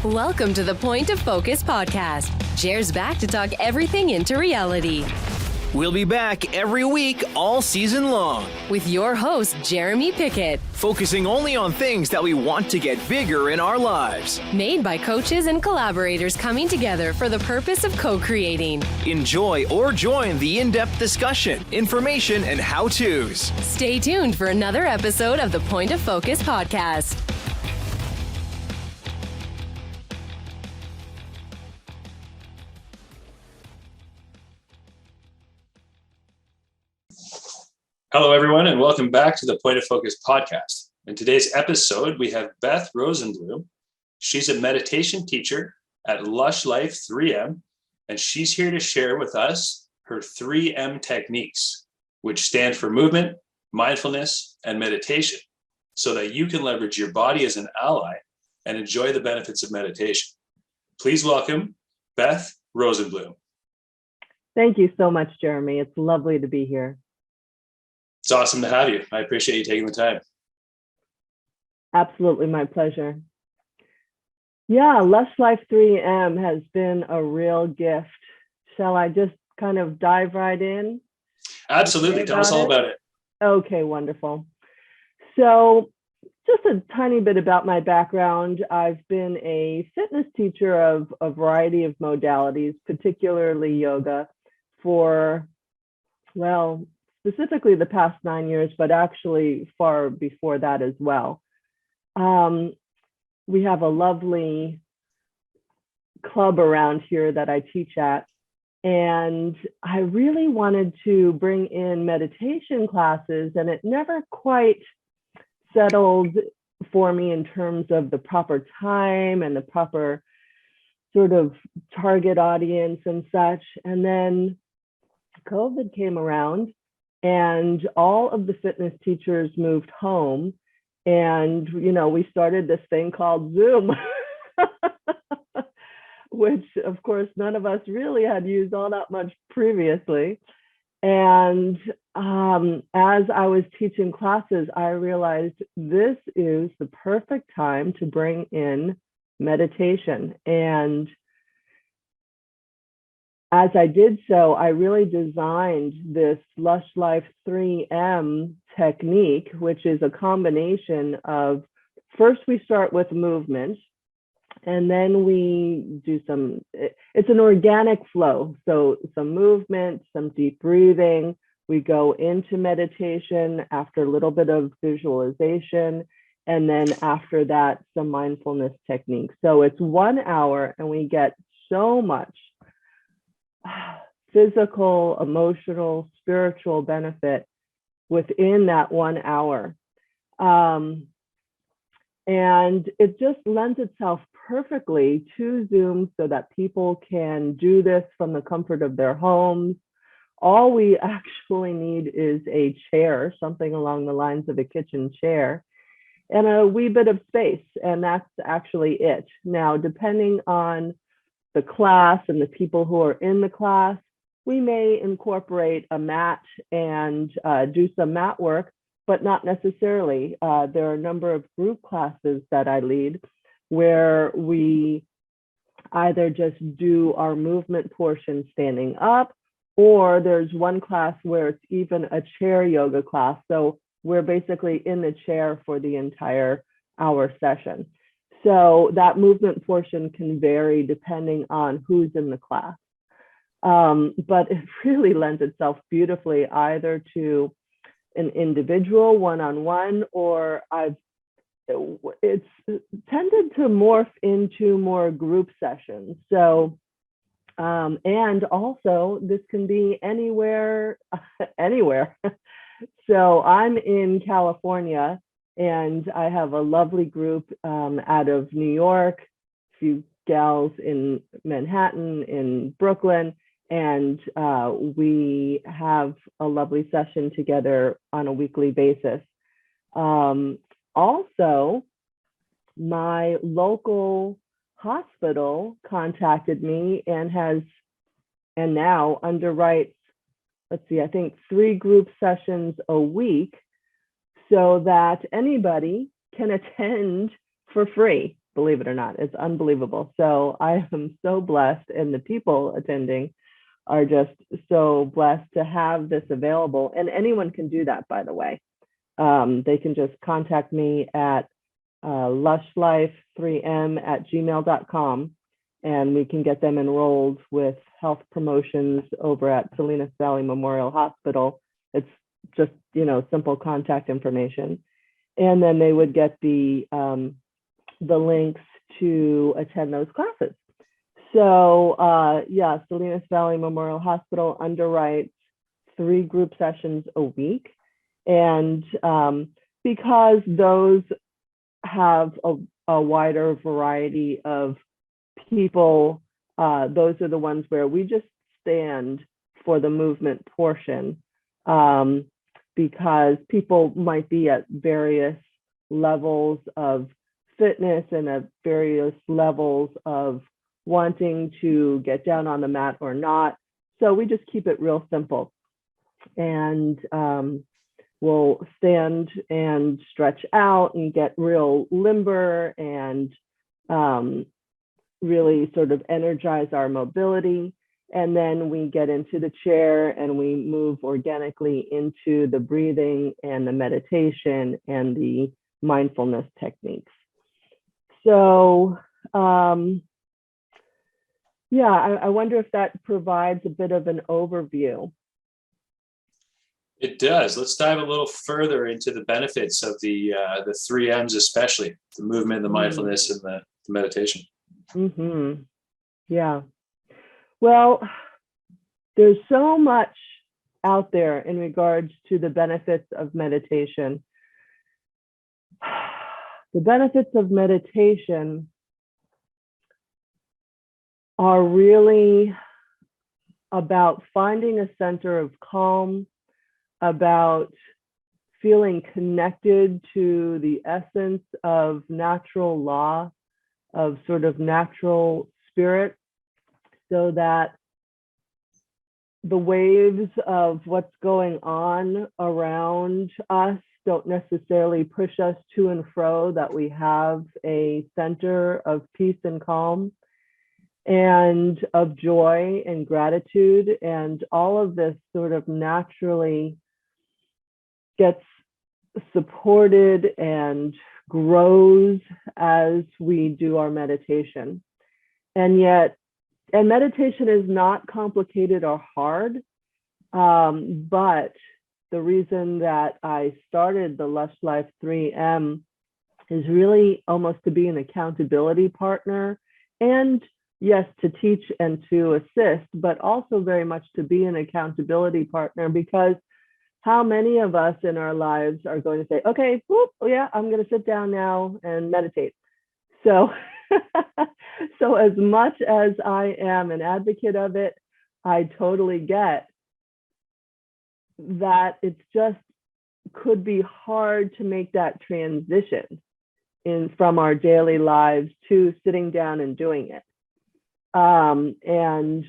Welcome to the Point of Focus podcast. Jer's back to talk everything into reality. We'll be back every week, all season long. With your host, Jeremy Piccott. Focusing only on things that we want to get bigger in our lives. Made by coaches and collaborators coming together for the purpose of co-creating. Enjoy or join the in-depth discussion, information, and how-tos. Stay tuned for another episode of the Point of Focus podcast. Hello, everyone, and welcome back to the Point of Focus podcast. In today's episode, we have Beth Rosenblum. She's a meditation teacher at LushLife3M, and she's here to share with us her 3M techniques, which stand for movement, mindfulness, and meditation, so that you can leverage your body as an ally and enjoy the benefits of meditation. Please welcome Beth Rosenblum. Thank you so much, Jeremy. It's lovely to be here. It's awesome to have you. I appreciate you taking the time. Absolutely, my pleasure. Yeah, LushLife3M has been a real gift. Shall I just kind of dive right in? Absolutely. Tell us all about it. Okay, wonderful. So just a tiny bit about my background. I've been a fitness teacher of a variety of modalities, particularly yoga, for, well, specifically the past 9 years, but actually far before that as well. We have a lovely club around here that I teach at, and I really wanted to bring in meditation classes, and it never quite settled for me in terms of the proper time and the proper sort of target audience and such. And then COVID came around, and all of the fitness teachers moved home, and we started this thing called Zoom, which of course none of us really had used all that much previously. And as I was teaching classes, I realized this is the perfect time to bring in meditation. And as I did so, I really designed this LushLife3M technique, which is a combination of, first we start with movement, and then we do it's an organic flow. So some movement, some deep breathing. We go into meditation after a little bit of visualization. And then after that, some mindfulness techniques. So it's 1 hour, and we get so much physical, emotional, spiritual benefit within that 1 hour. And it just lends itself perfectly to Zoom so that people can do this from the comfort of their homes. All we actually need is a chair, something along the lines of a kitchen chair, and a wee bit of space, and that's actually it. Now, depending on the class and the people who are in the class, we may incorporate a mat and do some mat work, but not necessarily. There are a number of group classes that I lead where we either just do our movement portion standing up, or there's one class where it's even a chair yoga class. So we're basically in the chair for the entire hour session. So that movement portion can vary depending on who's in the class. But it really lends itself beautifully either to an individual one-on-one, or it's tended to morph into more group sessions. So, and also this can be anywhere. So I'm in California, and I have a lovely group out of New York, a few gals in Manhattan, in Brooklyn, and we have a lovely session together on a weekly basis. Also, my local hospital contacted me and now underwrites, I think 3 group sessions a week, so that anybody can attend for free, believe it or not. It's unbelievable. So I am so blessed, and the people attending are just so blessed to have this available. And anyone can do that, by the way. They can just contact me at LushLife3M@gmail.com, and we can get them enrolled with health promotions over at Salinas Valley Memorial Hospital. It's just, simple contact information. And then they would get the links to attend those classes. So Salinas Valley Memorial Hospital underwrites 3 group sessions a week. And because those have a wider variety of people, those are the ones where we just stand for the movement portion, because people might be at various levels of fitness and at various levels of wanting to get down on the mat or not. So we just keep it real simple. And we'll stand and stretch out and get real limber and really sort of energize our mobility. And then we get into the chair and we move organically into the breathing and the meditation and the mindfulness techniques. So I wonder if that provides a bit of an overview. It does. Let's dive a little further into the benefits of the 3 M's, especially the movement, the mindfulness, and the meditation. Mm-hmm. Yeah. Well, there's so much out there in regards to the benefits of meditation. The benefits of meditation are really about finding a center of calm, about feeling connected to the essence of natural law, of sort of natural spirit, so that the waves of what's going on around us don't necessarily push us to and fro, that we have a center of peace and calm and of joy and gratitude. And all of this sort of naturally gets supported and grows as we do our meditation. And meditation is not complicated or hard, but the reason that I started the LushLife3M is really almost to be an accountability partner, and yes, to teach and to assist, but also very much to be an accountability partner, because how many of us in our lives are going to say, okay, I'm going to sit down now and meditate. So, so as much as I am an advocate of it, I totally get that it's just could be hard to make that transition from our daily lives to sitting down and doing it. And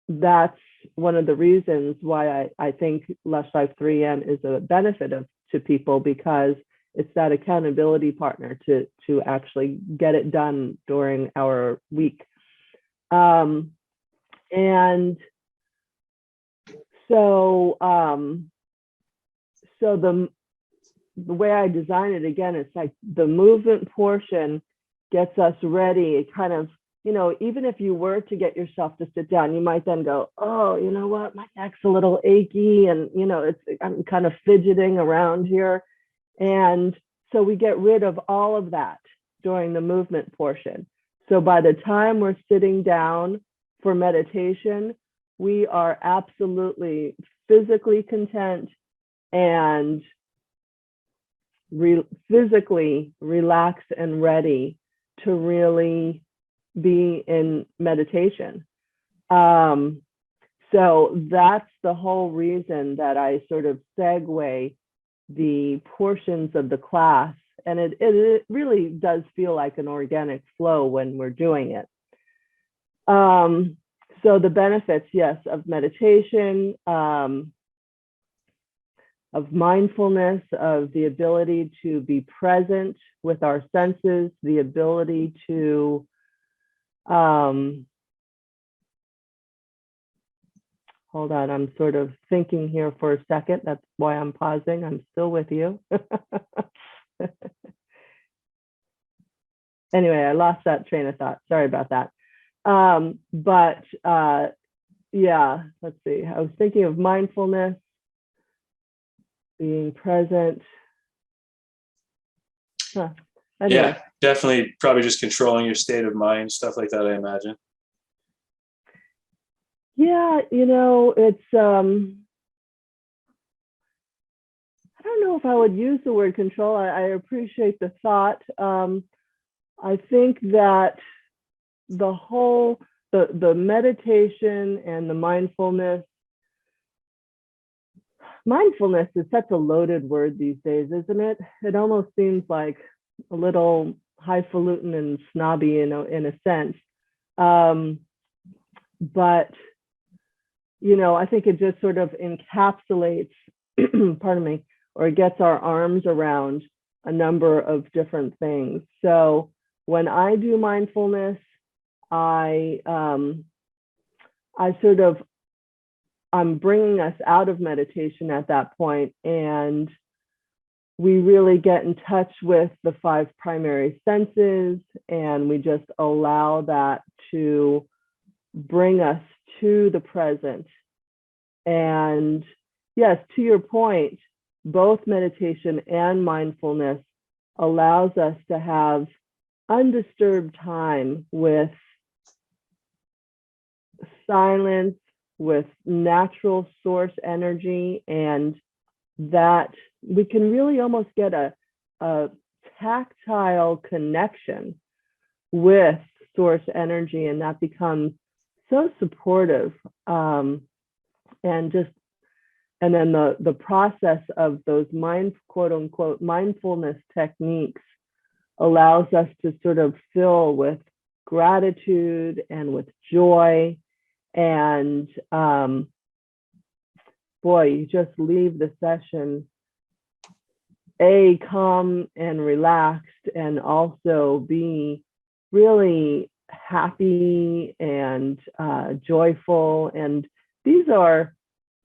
that's one of the reasons why I think LushLife3M is a benefit to people, because it's that accountability partner to actually get it done during our week. And so the way I design it, again, it's like the movement portion gets us ready. It kind of, even if you were to get yourself to sit down, you might then go, oh, you know what, my neck's a little achy, and I'm kind of fidgeting around here. And so we get rid of all of that during the movement portion. So by the time we're sitting down for meditation, we are absolutely physically content and physically relaxed and ready to really be in meditation. So that's the whole reason that I sort of segue the portions of the class. And it really does feel like an organic flow when we're doing it. So the benefits, yes, of meditation. mindfulness, of the ability to be present with our senses, the ability to hold on, I'm sort of thinking here for a second. That's why I'm pausing. I'm still with you. Anyway, I lost that train of thought. Sorry about that. Yeah, let's see. I was thinking of mindfulness, being present. Anyway. Yeah, definitely probably just controlling your state of mind, stuff like that, I imagine. Yeah, it's I don't know if I would use the word control. I appreciate the thought. I think that the meditation and the mindfulness is such a loaded word these days, isn't it? It almost seems like a little highfalutin and snobby, in a sense. But I think it just sort of encapsulates, pardon me, or gets our arms around a number of different things. So when I do mindfulness, I'm bringing us out of meditation at that point, and we really get in touch with the 5 primary senses, and we just allow that to bring us to the present. And yes, to your point, both meditation and mindfulness allows us to have undisturbed time with silence, with natural source energy, and that we can really almost get a tactile connection with source energy, and that becomes so supportive. And then the process of those quote unquote mindfulness techniques allows us to sort of fill with gratitude and with joy. And boy, you just leave the session calm and relaxed, and also be really happy and joyful. And these are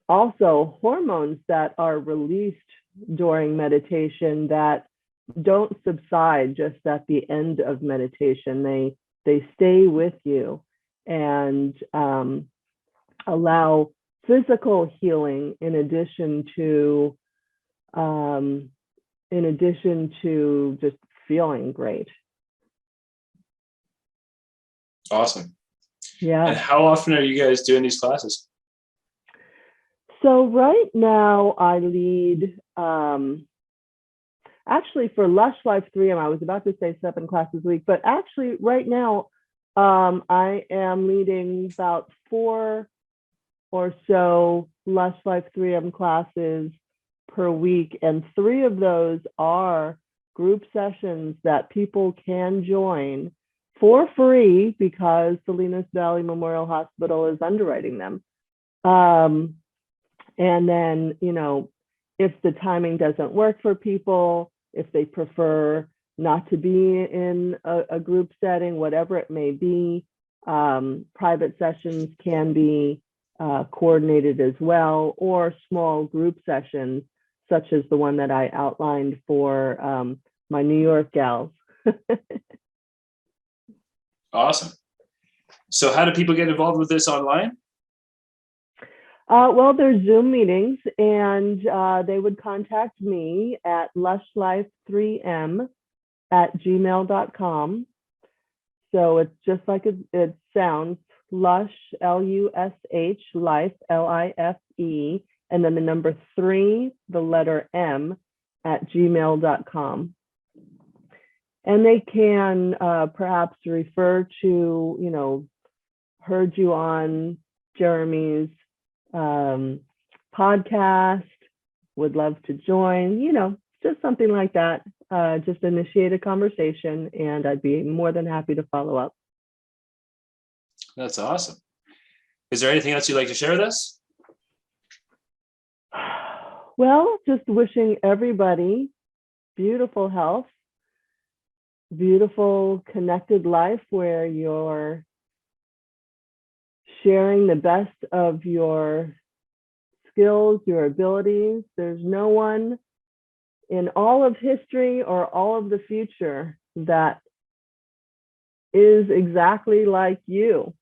also hormones that are released during meditation that don't subside just at the end of meditation. They stay with you and allow physical healing in addition to just feeling great. Awesome. Yeah. And how often are you guys doing these classes? So right now I lead, actually for LushLife3M, I was about to say 7 classes a week, but actually right now I am leading about 4 or so LushLife3M classes per week. And 3 of those are group sessions that people can join for free because Salinas Valley Memorial Hospital is underwriting them. And then, if the timing doesn't work for people, if they prefer not to be in a group setting, whatever it may be, private sessions can be coordinated as well, or small group sessions, such as the one that I outlined for my New York gals. Awesome. So how do people get involved with this online? Well, there's Zoom meetings, and they would contact me at LushLife3M@gmail.com. So it's just like it sounds, Lush, Lush, Life, Life, and then the number 3, the letter M, @gmail.com. And they can perhaps refer to, heard you on Jeremy's podcast, would love to join, just something like that. Just initiate a conversation, and I'd be more than happy to follow up. That's awesome. Is there anything else you'd like to share with us? Well, just wishing everybody beautiful health, beautiful connected life where you're sharing the best of your skills, your abilities. There's no one in all of history or all of the future that is exactly like you.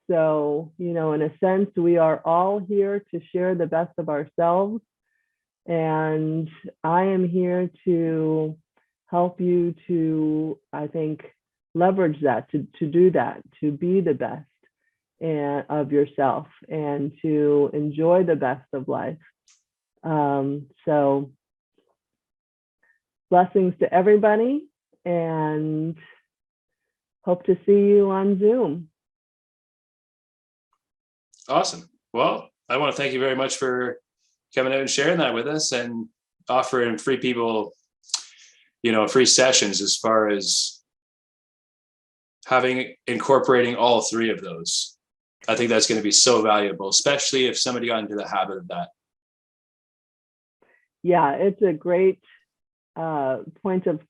So, in a sense, we are all here to share the best of ourselves. And I am here to help you to, I think, leverage that, to do that, to be the best of yourself and to enjoy the best of life. So blessings to everybody, and hope to see you on Zoom. Awesome. Well, I want to thank you very much for coming out and sharing that with us and offering free people, free sessions as far as incorporating all three of those. I think that's going to be so valuable, especially if somebody got into the habit of that. Yeah, it's a great point of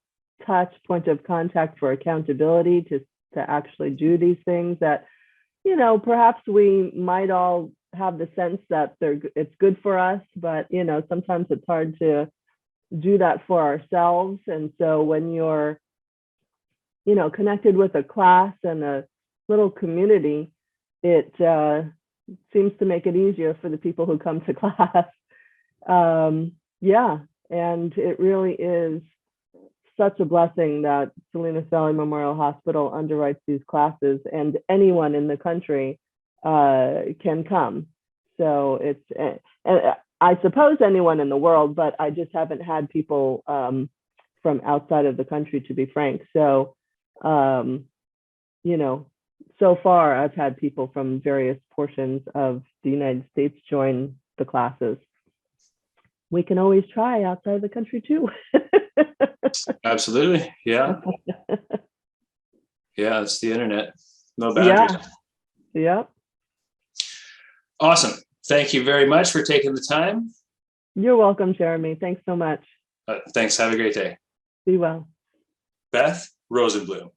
touch, point of contact for accountability to actually do these things that, perhaps we might all have the sense that it's good for us, but, sometimes it's hard to do that for ourselves. And so when you're, connected with a class and a little community, it seems to make it easier for the people who come to class. Yeah, and it really is such a blessing that Salinas Valley Memorial Hospital underwrites these classes, and anyone in the country can come. So it's, and I suppose anyone in the world, but I just haven't had people from outside of the country, to be frank. So, so far I've had people from various portions of the United States join the classes. We can always try outside the country too. Absolutely. Yeah. Yeah, it's the internet. No boundaries. Yeah. Awesome. Thank you very much for taking the time. You're welcome, Jeremy. Thanks so much. Thanks. Have a great day. Be well. Beth Rosenblum.